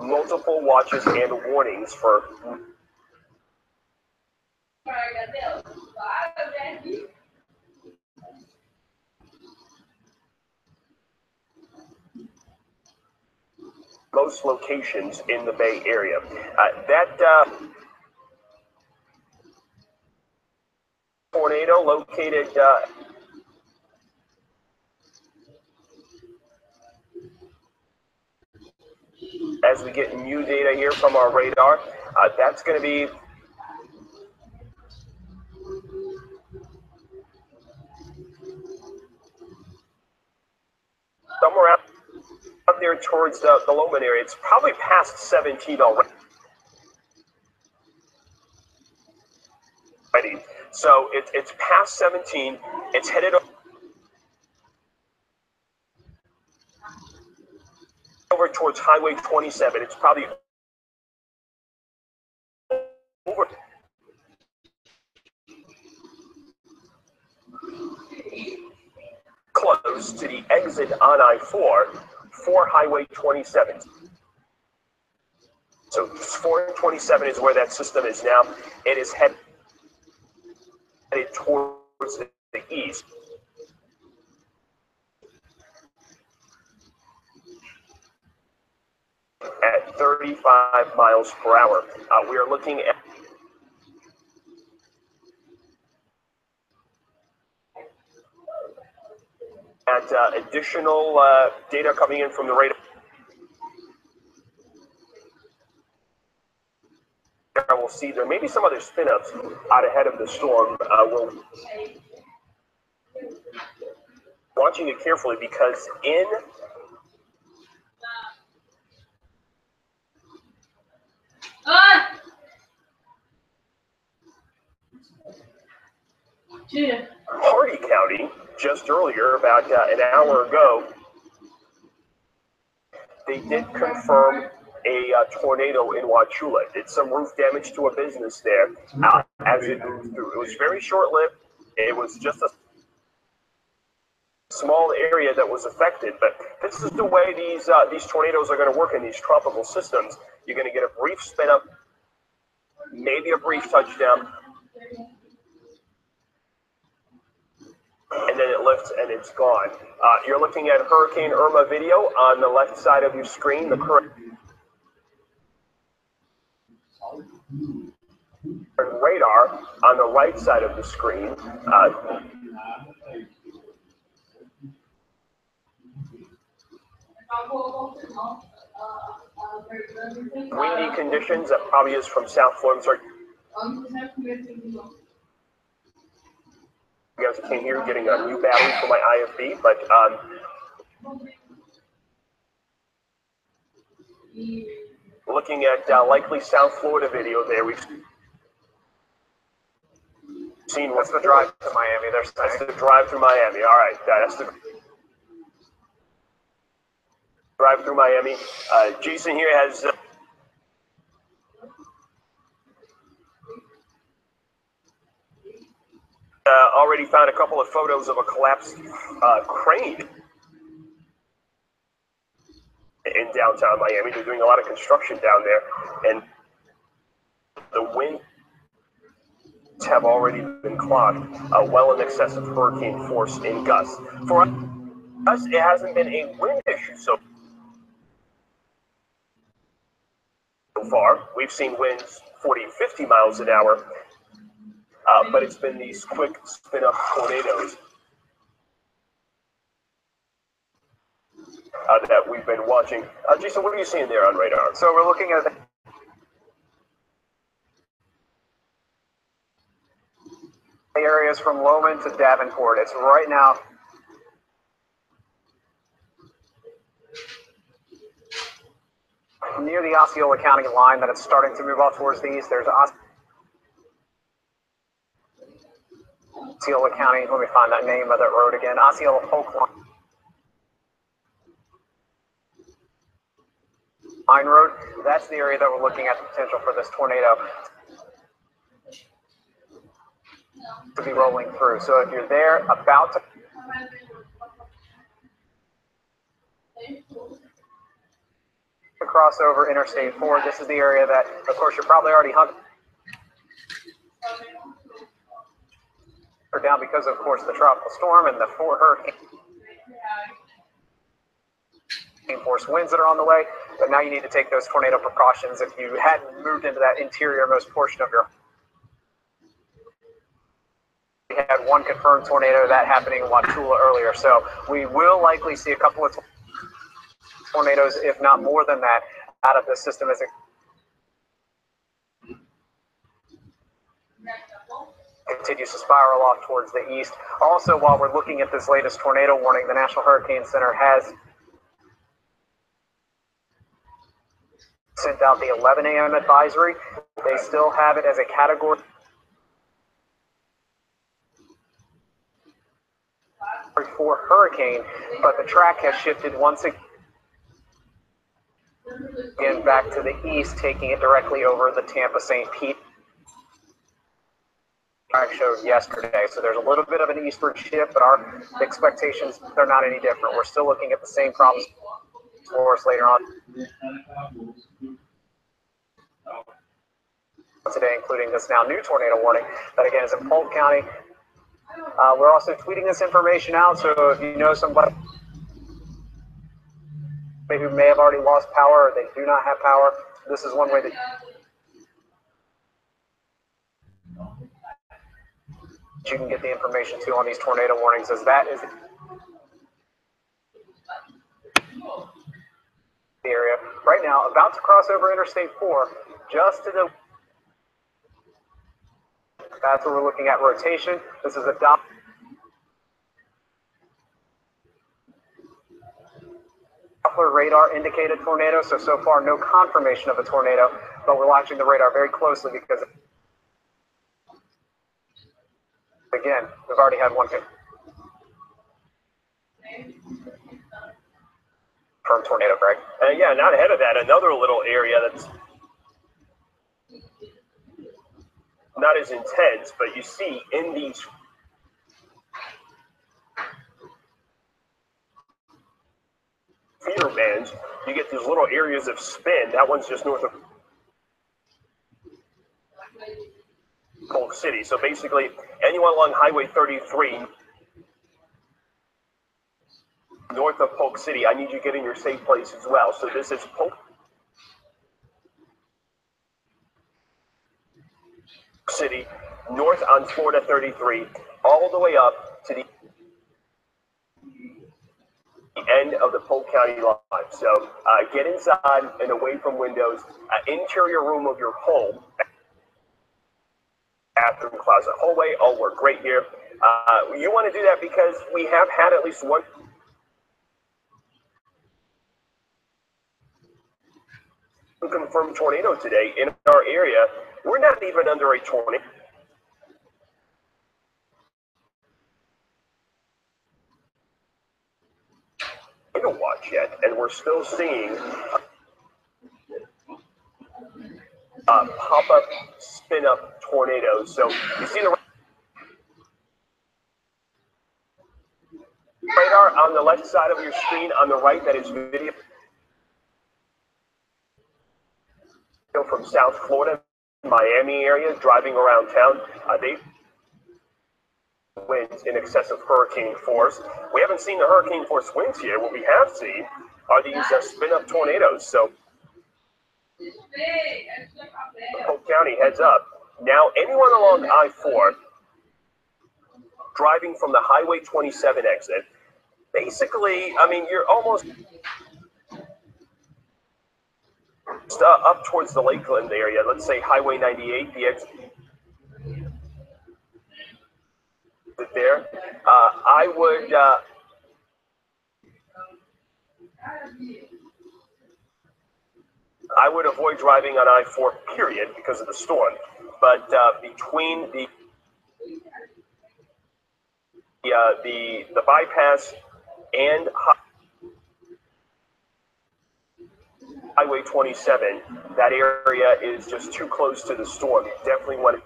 Multiple watches and warnings for most locations in the Bay Area. Tornado located as we get new data here from our radar, that's going to be somewhere out there towards the Lowman area. It's probably past 17 already. So it's past 17. It's headed over towards Highway 27. It's probably over close to the exit on I-4 for Highway 27. So 427 is where that system is now. It is headed towards the east. At 35 miles per hour. We are looking at additional data coming in from the radar. We'll see there may be some other spin-ups out ahead of the storm. We're watching it carefully because in Hardy County, just earlier, about an hour ago, they did confirm a tornado in Wauchula. Did some roof damage to a business there as it moved through. It was very short-lived. It was just a small area that was affected, but this is the way these tornadoes are going to work in these tropical systems. You're going to get a brief spin-up, maybe a brief touchdown, and then it lifts and it's gone. You're looking at Hurricane Irma video on the left side of your screen. The current radar on the right side of the screen. Windy conditions, that probably is from South Florida. You guys can't hear, getting a new battery for my IFB, but looking at likely South Florida video there, we've seen what's the drive to Miami. That's the drive through Miami. All right, that's the drive through Miami. Jason here has already found a couple of photos of a collapsed crane in downtown Miami. They're doing a lot of construction down there, and the winds have already been clocked well in excess of hurricane force in gusts. For us, it hasn't been a wind issue so far. We've seen winds 40, 50 miles an hour, but it's been these quick spin-up tornadoes that we've been watching. Jason, what are you seeing there on radar? So we're looking at the areas from Lowman to Davenport. It's right now near the Osceola County line that it's starting to move off towards the east. There's Osceola County, let me find that name of that road again, Osceola Polk Line Road. That's the area that we're looking at the potential for this tornado. to be rolling through. So if you're there about to cross over Interstate 4, this is the area that, of course, you're probably already hunkered down because, of course, the tropical storm and the 4 hurricane force winds that are on the way. But now you need to take those tornado precautions if you hadn't moved into that interior-most portion of your home. We had one confirmed tornado that happening in Wauchula earlier, so we will likely see a couple of tornadoes, if not more than that, out of this system as it continues to spiral off towards the east. Also, while we're looking at this latest tornado warning, the National Hurricane Center has sent out the 11 a.m. advisory. They still have it as a category 4 hurricane, but the track has shifted once again back to the east, taking it directly over the Tampa-St. Pete track showed yesterday. So there's a little bit of an eastward shift, but our expectations, they're not any different. We're still looking at the same problems for us later on today, including this now new tornado warning that again is in Polk County. We're also tweeting this information out, so if you know somebody maybe may have already lost power or they do not have power, this is one way that you can get the information too on these tornado warnings, as that is the area right now about to cross over Interstate 4 just to the. That's where we're looking at rotation. This is a Doppler radar indicated tornado, so far no confirmation of a tornado, but we're watching the radar very closely because, again, we've already had one confirmed tornado, Greg. Yeah, not ahead of that, another little area that's not as intense, but you see in these feeder bands, you get these little areas of spin. That one's just north of Polk City. So basically, anyone along Highway 33 north of Polk City, I need you to get in your safe place as well. So this is Polk City, north on Florida 33, all the way up to the end of the Polk County line. So get inside and away from windows, interior room of your home, bathroom, closet, hallway, all work great here. You want to do that because we have had at least one confirmed tornado today in our area. We're not even under a tornado watch yet, and we're still seeing pop-up, spin-up tornadoes. So you see the radar on the left side of your screen, on the right, that is video from South Florida, Miami area, driving around town. They winds in excess of hurricane force. We haven't seen the hurricane force winds here. What we have seen are these spin-up tornadoes. So Polk County heads up. Now, anyone along I-4 driving from the Highway 27 exit, basically, I mean, you're almost up towards the Lakeland area. Let's say Highway 98, the exit there. I would avoid driving on I-4 period because of the storm. But between the bypass and Highway 27, that area is just too close to the storm. You definitely want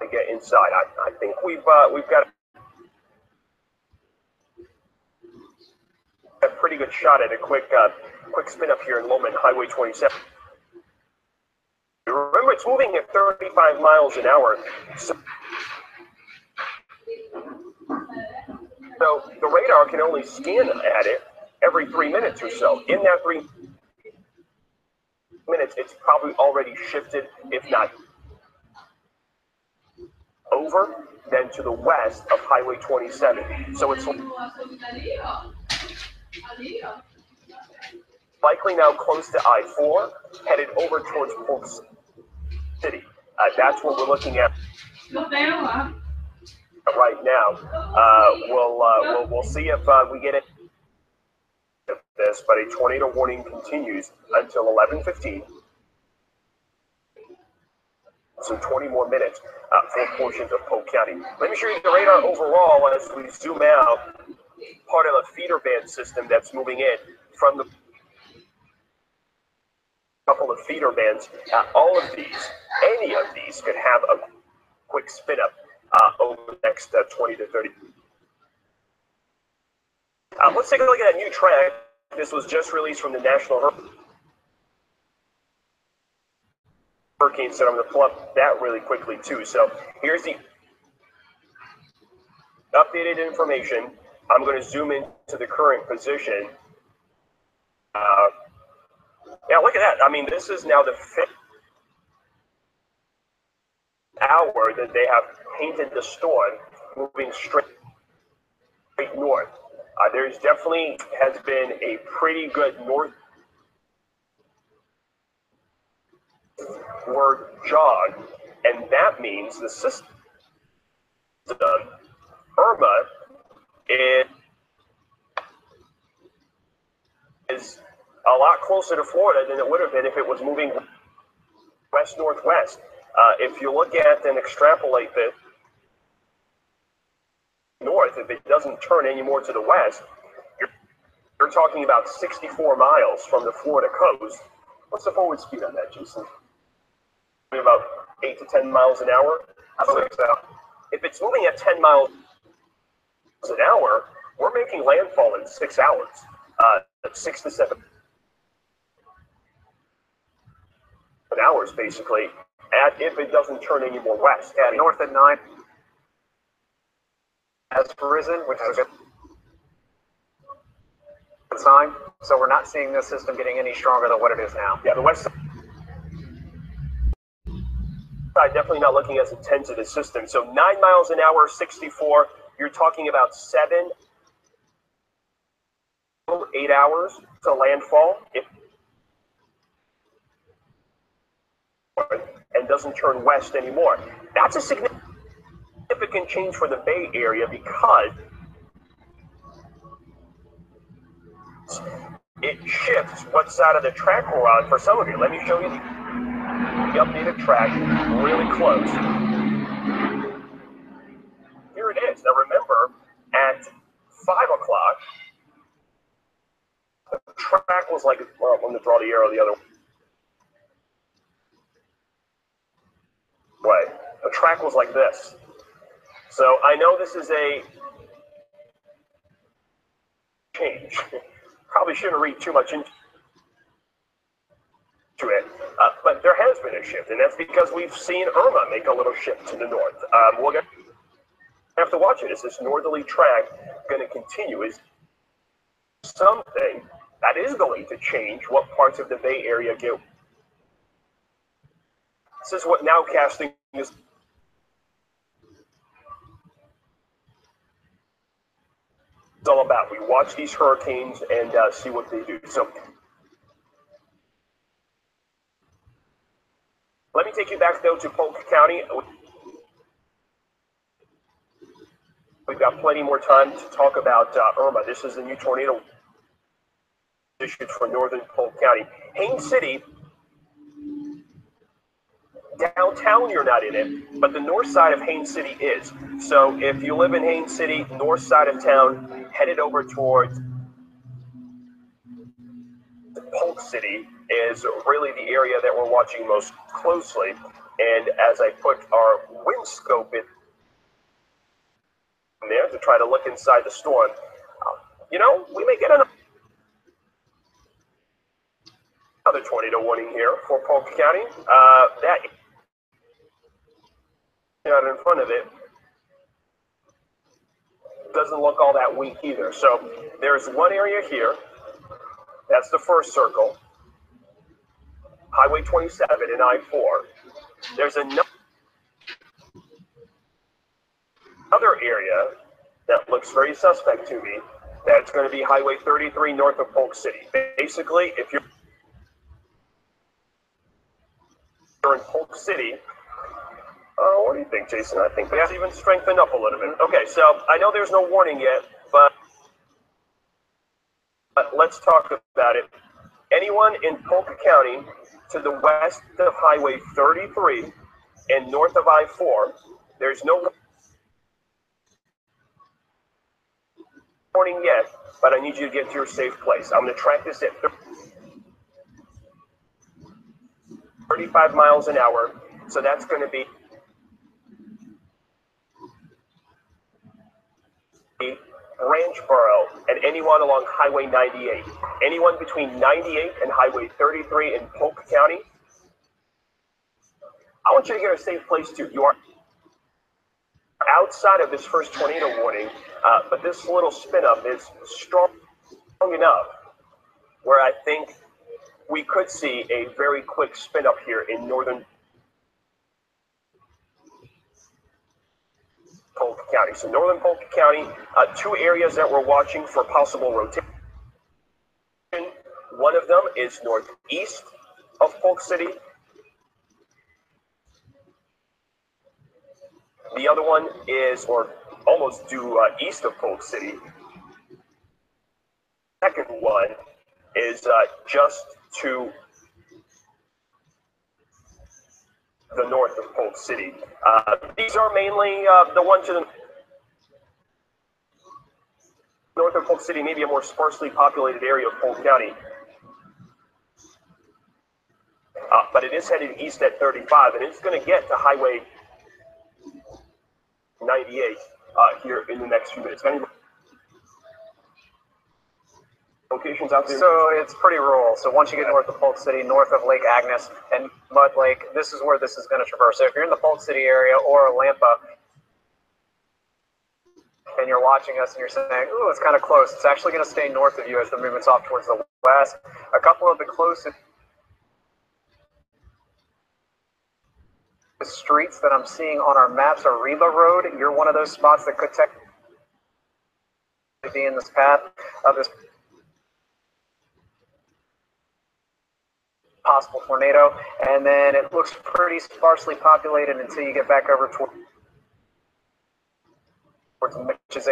to get inside. I think we've got a pretty good shot at a quick spin up here in Lowman Highway 27. Remember, it's moving at 35 miles an hour. So the radar can only scan at it every 3 minutes or so. In that 3 minutes, it's probably already shifted, if not over, then to the west of Highway 27. So it's likely now close to I-4, headed over towards Polk City. That's what we're looking at right now. We'll see if we get it. This, but a tornado warning continues until 11:15. So 20 more minutes for portions of Polk County. Let me show you the radar overall as we zoom out. Part of a feeder band system that's moving in from the couple of feeder bands. All of these, any of these, could have a quick spin up over the next 20 to 30. Let's take a look at that new track. This was just released from the National Hurricane Center. I'm going to pull up that really quickly too. So here's the updated information. I'm going to zoom into the current position. Yeah, look at that. I mean, this is now the 5th hour that they have painted the storm moving straight north. There's definitely has been a pretty good northward jog, and that means the system, Irma, is a lot closer to Florida than it would have been if it was moving west-northwest. If you look at and extrapolate this north, if it doesn't turn any more to the west, you're talking about 64 miles from the Florida coast. What's the forward speed on that, Jason? About 8 to 10 miles an hour? I believe so. If it's moving at 10 miles an hour, we're making landfall in 6 hours. 6 to 7 hours, basically, if it doesn't turn any more west. Yeah, north at 9 has risen, which is a good sign. So we're not seeing this system getting any stronger than what it is now. Yeah, the west side definitely not looking as intense of a system. So 9 miles an hour, 64. You're talking about 8 hours to landfall and doesn't turn west anymore. That's a significant change for the Bay Area because it shifts what side of the track we're on for some of you. Let me show you the updated track really close. Here it is. Now remember, at 5 o'clock, the track was like, well, I'm going to draw the arrow the other way. The track was like this. So I know this is a change. Probably shouldn't read too much into it, but there has been a shift, and that's because we've seen Irma make a little shift to the north. We're going to have to watch it. Is this northerly track going to continue? Is something that is going to change what parts of the Bay Area get? This is what nowcasting is all about. We watch these hurricanes and see what they do. So let me take you back, though, to Polk County. We've got plenty more time to talk about Irma. This is the new tornado issued for northern Polk County. Haines City, downtown, you're not in it, but the north side of Haines City is. So if you live in Haines City, north side of town, headed over towards Polk City is really the area that we're watching most closely. And as I put our wind scope in there to try to look inside the storm, we may get another tornado warning here for Polk County. That out in front of it doesn't look all that weak either. So there's one area here. That's the first circle. Highway 27 and I-4. There's another area that looks very suspect to me. That's going to be Highway 33 north of Polk City. Basically, if you're in Polk City, what do you think, Jason? I think that's even strengthened up a little bit. Okay, so I know there's no warning yet, but let's talk about it. Anyone in Polk County to the west of Highway 33 and north of I-4, there's no warning yet, but I need you to get to your safe place. I'm going to track this at 35 miles an hour, so that's going to be Branchboro and anyone along Highway 98. Anyone between 98 and Highway 33 in Polk County, I want you to get a safe place too. You are outside of this first tornado warning, but this little spin up is strong enough where I think we could see a very quick spin up here in northern Polk County. So northern Polk County, two areas that we're watching for possible rotation. One of them is northeast of Polk City. The other one is, or almost due east of Polk City. Second one is just to the north of Polk City. These are mainly the one to the north of Polk City, maybe a more sparsely populated area of Polk County. But it is headed east at 35, and it's going to get to Highway 98 here in the next few minutes. Any locations out there? So it's pretty rural. So once you get north of Polk City, north of Lake Agnes and Mud Lake, this is where this is going to traverse. So if you're in the Polk City area or Lampa, and you're watching us and you're saying, ooh, it's kind of close, it's actually going to stay north of you as the movement's off towards the west. A couple of the closest streets that I'm seeing on our maps are Reba Road. You're one of those spots that could technically be in this path of this possible tornado. And then it looks pretty sparsely populated until you get back over towards which is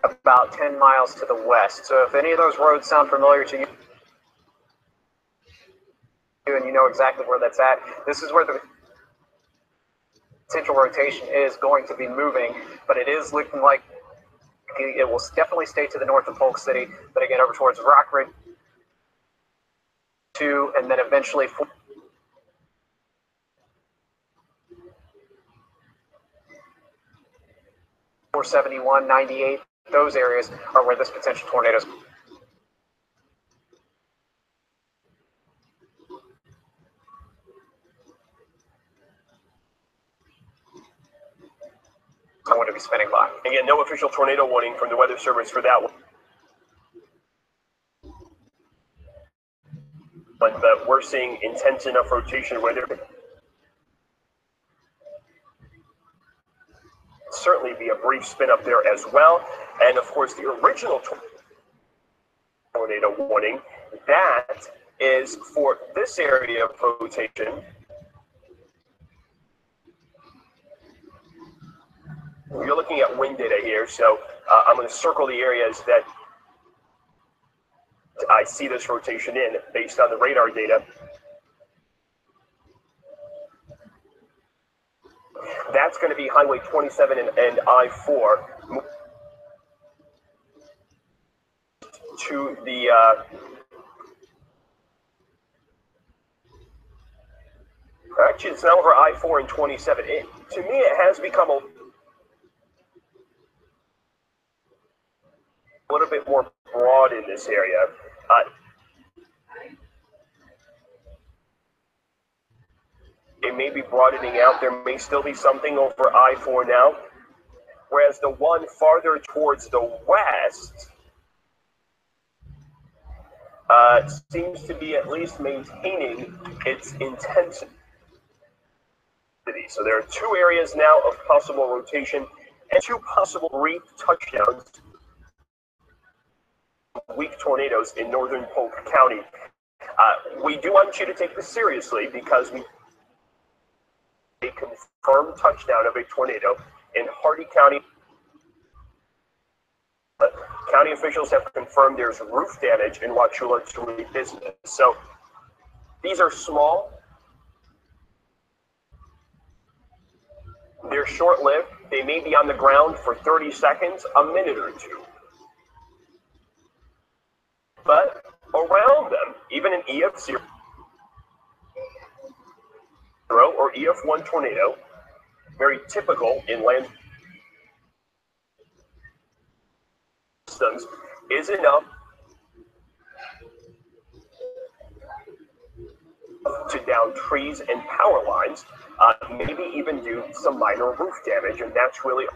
about 10 miles to the west. So if any of those roads sound familiar to you, and you know exactly where that's at, this is where the potential rotation is going to be moving, but it is looking like it will definitely stay to the north of Polk City, but again over towards Rockridge 2, and then eventually 471, 98, those areas are where this potential tornado is. I'm going to be spinning by. Again, no official tornado warning from the Weather Service for that one. But we're seeing intense enough rotation where there could certainly be a brief spin up there as well. And of course, the original tornado warning, that is for this area of rotation. You're looking at wind data here, so I'm going to circle the areas that I see this rotation in based on the radar data. That's going to be Highway 27 and I-4 to the it's now over I-4 and 27. To me, it has become a little bit more broad in this area. It may be broadening out. There may still be something over I-4 now, whereas the one farther towards the west seems to be at least maintaining its intensity. So there are two areas now of possible rotation and two possible brief touchdowns. Weak tornadoes in northern Polk County. We do want you to take this seriously because we a confirmed touchdown of a tornado in Hardy County. County officials have confirmed there's roof damage in Wauchula Tule business. So these are small. They're short-lived. They may be on the ground for 30 seconds, a minute or two. But around them, even an EF0 or EF1 tornado, very typical in land systems, is enough to down trees and power lines, maybe even do some minor roof damage, and that's really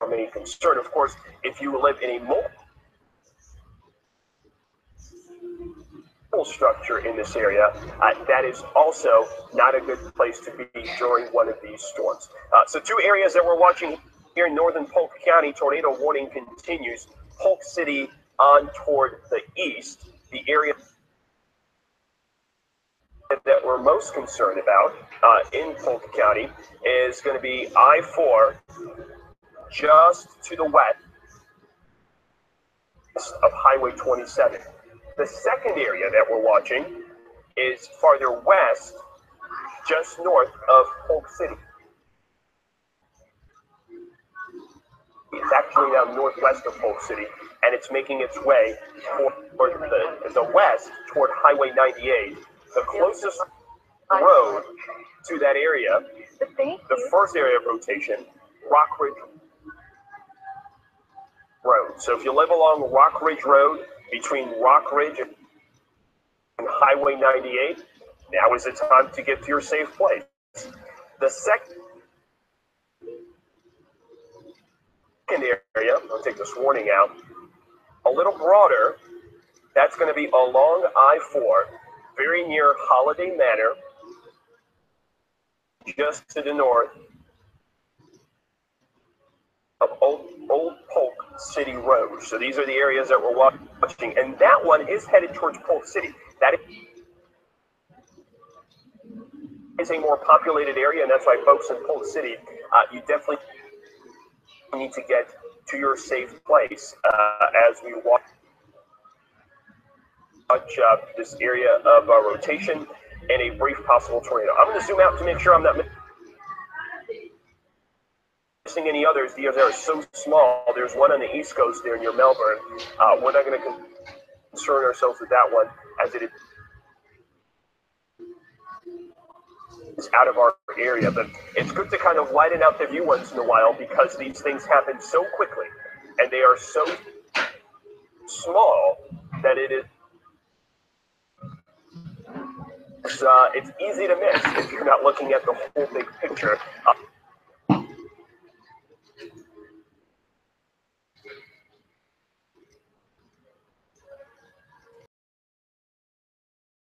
our main concern. Of course, if you live in a multiple structure in this area, that is also not a good place to be during one of these storms. So two areas that we're watching here in northern Polk County, tornado warning continues. Polk City on toward the east. The area that we're most concerned about in Polk County is going to be I-4 just to the west of Highway 27. The second area that we're watching is farther west, just north of Polk City. It's actually now northwest of Polk City, and it's making its way toward the west, toward Highway 98. The closest road to that area, the first area of rotation, Rock Ridge Road. So if you live along Rock Ridge Road, between Rock Ridge and Highway 98, now is the time to get to your safe place. The second area, I'll take this warning out, a little broader, that's going to be along I-4, very near Holiday Manor, just to the north of Old Polk City Road. So these are the areas that we're watching, and that one is headed towards Polk City. That is a more populated area, and that's why folks in Polk City, you definitely need to get to your safe place as we watch this area of rotation and a brief possible tornado. I'm going to zoom out to make sure I'm not missing any others. These are so small. There's one on the East Coast there near Melbourne. We're not going to concern ourselves with that one as it is out of our area. But it's good to kind of widen out the view once in a while because these things happen so quickly and they are so small that it's easy to miss if you're not looking at the whole big picture.